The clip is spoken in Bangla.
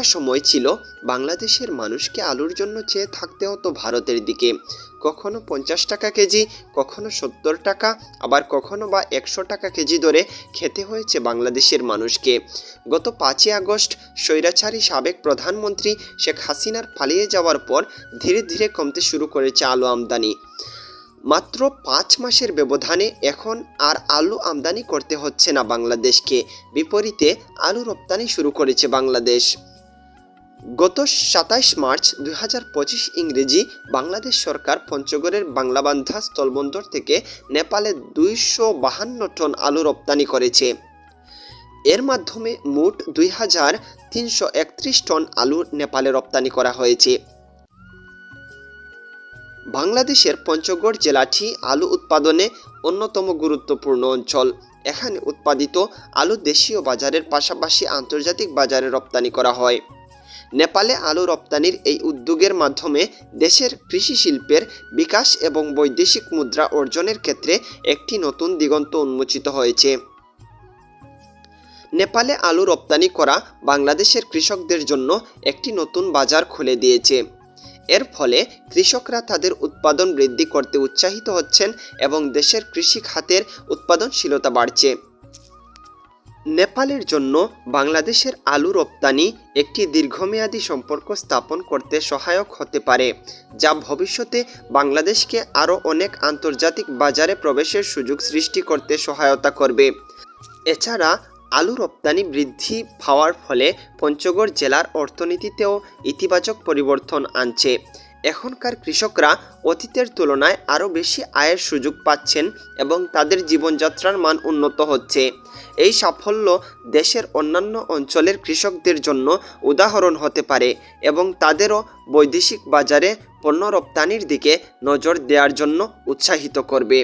একটা সময় ছিল বাংলাদেশের মানুষকে আলুর জন্য চেয়ে থাকতে হতো ভারতের দিকে। কখনো 50 টাকা কেজি, কখনো 70 টাকা, আবার কখনো বা 100 টাকা কেজি ধরে খেতে হয়েছে বাংলাদেশের মানুষকে। গত 5ই আগস্ট স্বৈরাচারী সাবেক প্রধানমন্ত্রী শেখ হাসিনার পালিয়ে যাওয়ার পর ধীরে ধীরে কমতে শুরু করেছে আলু আমদানি। মাত্র 5 মাসের ব্যবধানে এখন আর আলু আমদানি করতে হচ্ছে না বাংলাদেশকে, বিপরীতে আলু রপ্তানি শুরু করেছে বাংলাদেশ। গত 27 মার্চ 2025 ইংরেজি বাংলাদেশ সরকার পঞ্চগড়ের বাংলাবান্ধা স্থলবন্দর থেকে নেপালে 252 টন আলু রপ্তানি করেছে। এর মাধ্যমে মোট 2331 টন আলু নেপালে রপ্তানি করা হয়েছে। বাংলাদেশের পঞ্চগড় জেলাটি আলু উৎপাদনে অন্যতম গুরুত্বপূর্ণ অঞ্চল। এখানে উৎপাদিত আলু দেশীয় বাজারের পাশাপাশি আন্তর্জাতিক বাজারে রপ্তানি করা হয়। নেপালে আলু রপ্তানির এই উদ্যোগের মাধ্যমে দেশের কৃষি শিল্পের বিকাশ এবং বৈদেশিক মুদ্রা অর্জনের ক্ষেত্রে একটি নতুন দিগন্ত উন্মোচিত হয়েছে। নেপালে আলু রপ্তানি করা বাংলাদেশের কৃষকদের জন্য একটি নতুন বাজার খুলে দিয়েছে। এর ফলে কৃষকরা তাদের উৎপাদন বৃদ্ধি করতে উৎসাহিত হচ্ছেন এবং দেশের কৃষি খাতের উৎপাদনশীলতা বাড়ছে। নেপালের জন্য বাংলাদেশের আলু রপ্তানি একটি দীর্ঘমেয়াদী সম্পর্ক স্থাপন করতে সহায়ক হতে পারে, যা ভবিষ্যতে বাংলাদেশকে আরও অনেক আন্তর্জাতিক বাজারে প্রবেশের সুযোগ সৃষ্টি করতে সহায়তা করবে। এছাড়া আলু রপ্তানি বৃদ্ধি পাওয়ার ফলে পঞ্চগড় জেলার অর্থনীতিতেও ইতিবাচক পরিবর্তন আনছে। এখনকার কৃষকরা অতীতের তুলনায় আরও বেশি আয়ের সুযোগ পাচ্ছেন এবং তাদের জীবনযাত্রার মান উন্নত হচ্ছে। এই সাফল্য দেশের অন্যান্য অঞ্চলের কৃষকদের জন্য উদাহরণ হতে পারে এবং তাদেরও বৈদেশিক বাজারে পণ্য রপ্তানির দিকে নজর দেওয়ার জন্য উৎসাহিত করবে।